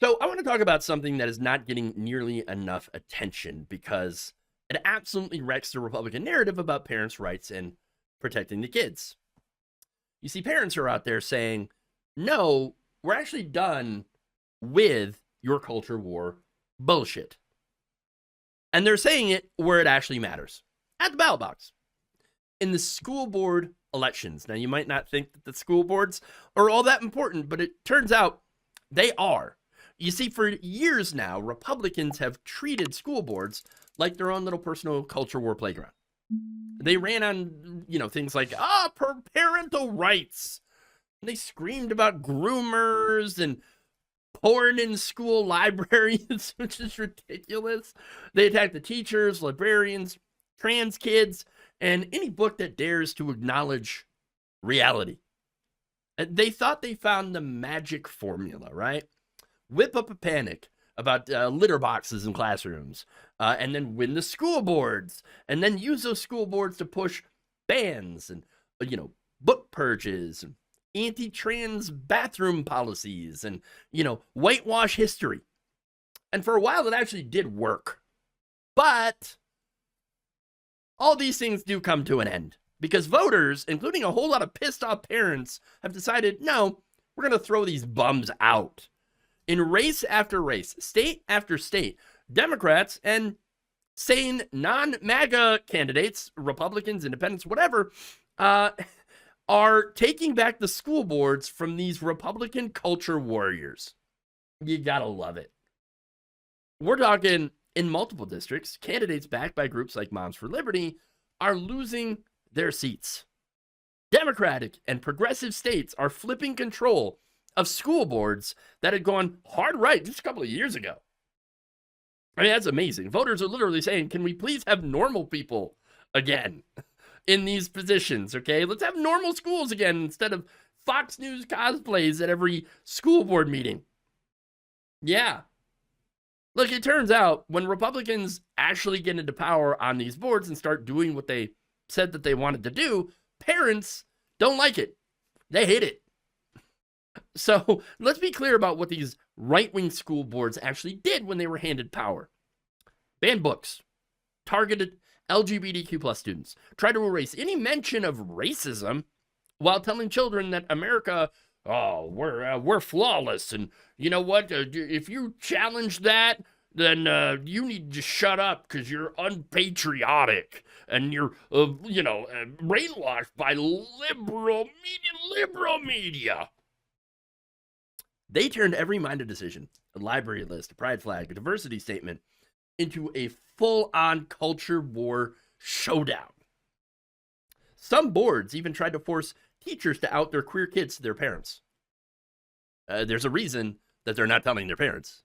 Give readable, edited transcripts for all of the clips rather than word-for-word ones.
So I want to talk about something that is not getting nearly enough attention because it absolutely wrecks the Republican narrative about parents' rights and protecting the kids. You see, parents are out there saying, no, we're actually done with your culture war bullshit. And they're saying it where it actually matters, at the ballot box. In the school board elections. Now, you might not think that the school boards are all that important, but it turns out they are. You see, for years now, Republicans have treated school boards like their own little personal culture war playground. They ran on, things like, parental rights. And they screamed about groomers and porn in school libraries, which is ridiculous. They attacked the teachers, librarians, trans kids, and any book that dares to acknowledge reality. They thought they found the magic formula, right? Whip up a panic about litter boxes in classrooms, and then win the school boards, and then use those school boards to push bans and, book purges, and anti-trans bathroom policies, and, whitewash history. And for a while, it actually did work. But all these things do come to an end because voters, including a whole lot of pissed off parents, have decided, no, we're going to throw these bums out. In race after race, state after state, Democrats and sane non-MAGA candidates, Republicans, independents, whatever, are taking back the school boards from these Republican culture warriors. You gotta love it. We're talking in multiple districts, candidates backed by groups like Moms for Liberty are losing their seats. Democratic and progressive states are flipping control of school boards that had gone hard right just a couple of years ago. I mean, that's amazing. Voters are literally saying, can we please have normal people again in these positions, okay? Let's have normal schools again instead of Fox News cosplays at every school board meeting. Yeah. Look, it turns out when Republicans actually get into power on these boards and start doing what they said that they wanted to do, parents don't like it. They hate it. So let's be clear about what these right-wing school boards actually did when they were handed power. Banned books, targeted LGBTQ plus students, try to erase any mention of racism while telling children that America, we're flawless. And you know what? If you challenge that, then you need to shut up because you're unpatriotic and you're, brainwashed by liberal media. They turned every minded decision, a library list, a pride flag, a diversity statement, into a full-on culture war showdown. Some boards even tried to force teachers to out their queer kids to their parents. There's a reason that they're not telling their parents.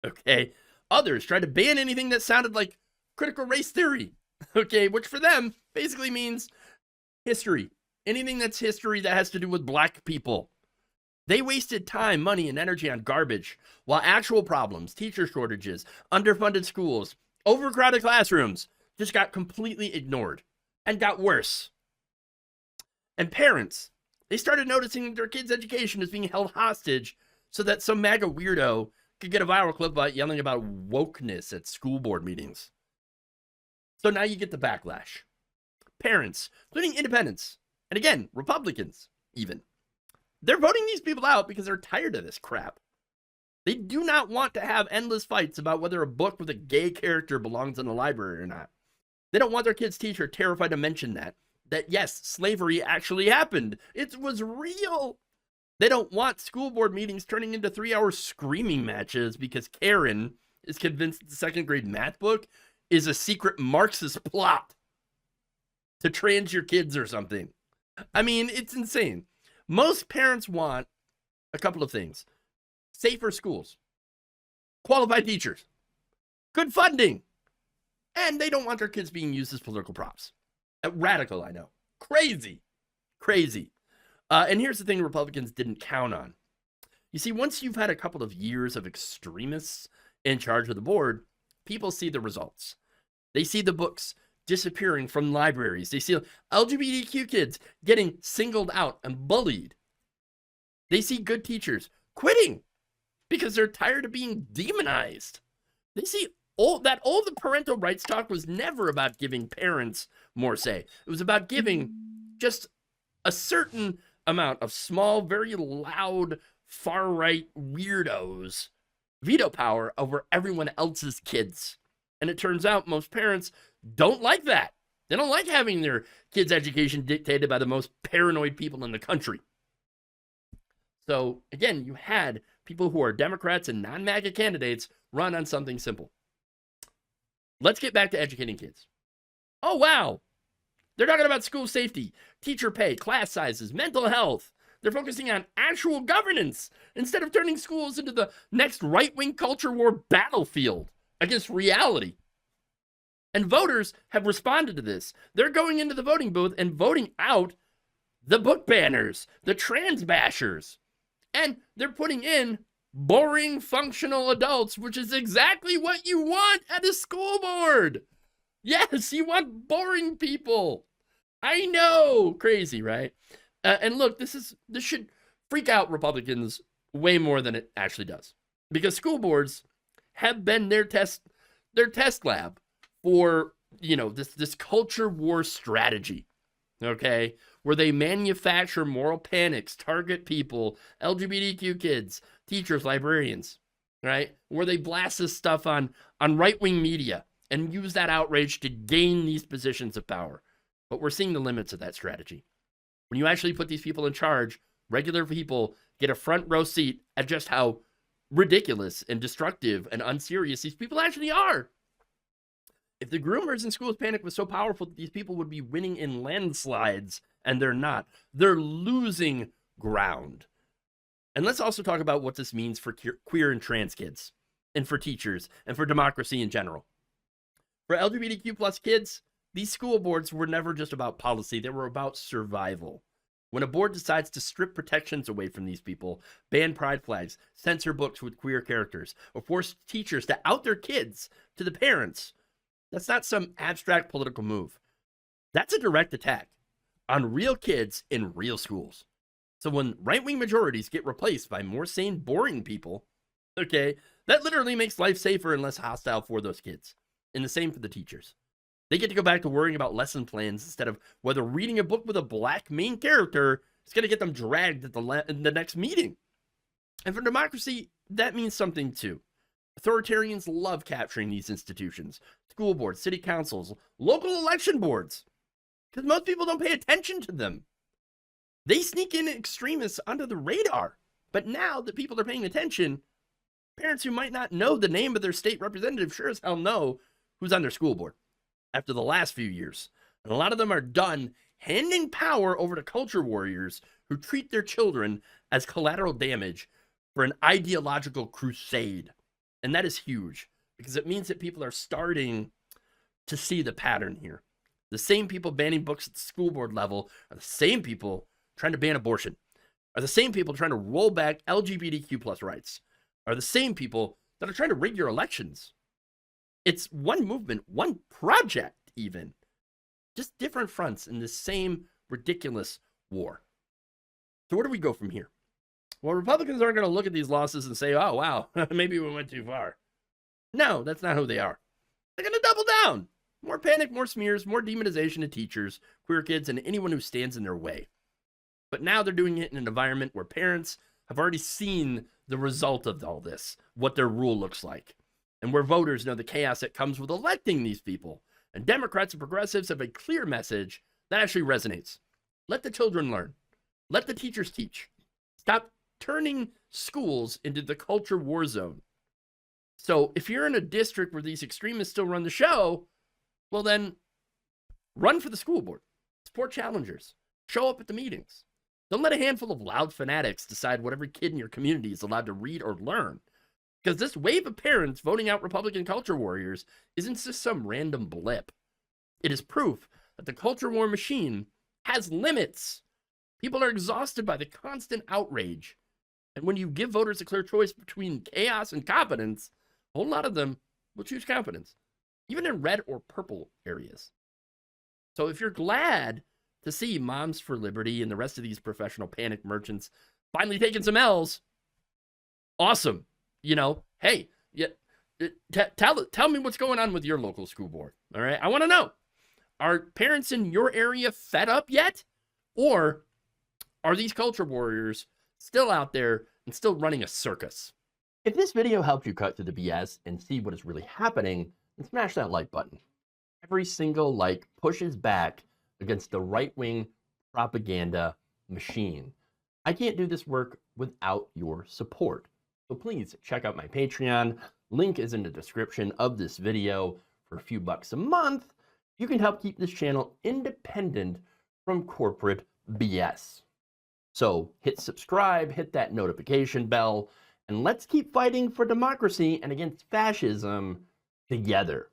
Okay? Others tried to ban anything that sounded like critical race theory. Okay? Which for them basically means history. Anything that's history that has to do with black people. They wasted time, money, and energy on garbage, while actual problems, teacher shortages, underfunded schools, overcrowded classrooms, just got completely ignored and got worse. And parents, they started noticing their kids' education is being held hostage so that some MAGA weirdo could get a viral clip about yelling about wokeness at school board meetings. So now you get the backlash. Parents, including independents, and again, Republicans even, they're voting these people out because they're tired of this crap. They do not want to have endless fights about whether a book with a gay character belongs in the library or not. They don't want their kid's teacher terrified to mention that yes, slavery actually happened. It was real. They don't want school board meetings turning into 3-hour screaming matches because Karen is convinced the second grade math book is a secret Marxist plot to trans your kids or something. I mean, it's insane. Most parents want a couple of things: safer schools, qualified teachers, good funding, and they don't want their kids being used as political props. Radical, I know. Crazy. And here's the thing Republicans didn't count on. You see, once you've had a couple of years of extremists in charge of the board, people see the results. They see the books disappearing from libraries. They see LGBTQ kids getting singled out and bullied. They see good teachers quitting because they're tired of being demonized. They see all the parental rights talk was never about giving parents more say. It was about giving just a certain amount of small, very loud, far-right weirdos veto power over everyone else's kids. And it turns out most parents don't like that. They don't like having their kids' education dictated by the most paranoid people in the country. So, again, you had people who are Democrats and non-MAGA candidates run on something simple. Let's get back to educating kids. Oh, wow. They're talking about school safety, teacher pay, class sizes, mental health. They're focusing on actual governance instead of turning schools into the next right-wing culture war battlefield against reality. And voters have responded to this. They're going into the voting booth and voting out the book banners, the trans bashers. And they're putting in boring functional adults, which is exactly what you want at a school board. Yes, you want boring people. I know, crazy, right? And look, this should freak out Republicans way more than it actually does, because school boards have been their test lab for, this culture war strategy, okay, where they manufacture moral panics, target people, LGBTQ kids, teachers, librarians, right, where they blast this stuff on right-wing media and use that outrage to gain these positions of power. But we're seeing the limits of that strategy. When you actually put these people in charge, regular people get a front row seat at just how ridiculous and destructive and unserious these people actually are. If the groomers in schools panic was so powerful that these people would be winning in landslides, and they're not. They're losing ground. And let's also talk about what this means for queer and trans kids, and for teachers, and for democracy in general. For LGBTQ plus kids, these school boards were never just about policy, they were about survival. When a board decides to strip protections away from these people, ban pride flags, censor books with queer characters, or force teachers to out their kids to the parents, that's not some abstract political move. That's a direct attack on real kids in real schools. So when right-wing majorities get replaced by more sane, boring people, okay, that literally makes life safer and less hostile for those kids. And the same for the teachers. They get to go back to worrying about lesson plans instead of whether reading a book with a black main character is going to get them dragged at the next meeting. And for democracy, that means something too. Authoritarians love capturing these institutions, school boards, city councils, local election boards, because most people don't pay attention to them. They sneak in extremists under the radar. But now that people are paying attention, parents who might not know the name of their state representative sure as hell know who's on their school board after the last few years. And a lot of them are done handing power over to culture warriors who treat their children as collateral damage for an ideological crusade. And that is huge, because it means that people are starting to see the pattern here. The same people banning books at the school board level are the same people trying to ban abortion, are the same people trying to roll back LGBTQ plus rights, are the same people that are trying to rig your elections. It's one movement, one project even, just different fronts in the same ridiculous war. So where do we go from here? Well, Republicans aren't going to look at these losses and say, oh, wow, maybe we went too far. No, that's not who they are. They're going to double down. More panic, more smears, more demonization of teachers, queer kids, and anyone who stands in their way. But now they're doing it in an environment where parents have already seen the result of all this, what their rule looks like, and where voters know the chaos that comes with electing these people. And Democrats and progressives have a clear message that actually resonates. Let the children learn. Let the teachers teach. Stop turning schools into the culture war zone. So if you're in a district where these extremists still run the show, well then, run for the school board. Support challengers. Show up at the meetings. Don't let a handful of loud fanatics decide what every kid in your community is allowed to read or learn. Because this wave of parents voting out Republican culture warriors isn't just some random blip. It is proof that the culture war machine has limits. People are exhausted by the constant outrage. And when you give voters a clear choice between chaos and competence, a whole lot of them will choose competence, even in red or purple areas. So if you're glad to see Moms for Liberty and the rest of these professional panic merchants finally taking some L's, awesome. Hey, yeah, tell me what's going on with your local school board. All right, I want to know. Are parents in your area fed up yet, or are these culture warriors still out there and still running a circus? If this video helped you cut through the BS and see what is really happening, then smash that like button. Every single like pushes back against the right-wing propaganda machine. I can't do this work without your support. So please check out my Patreon. Link is in the description of this video. For a few bucks a month, you can help keep this channel independent from corporate BS. So hit subscribe, hit that notification bell, and let's keep fighting for democracy and against fascism together.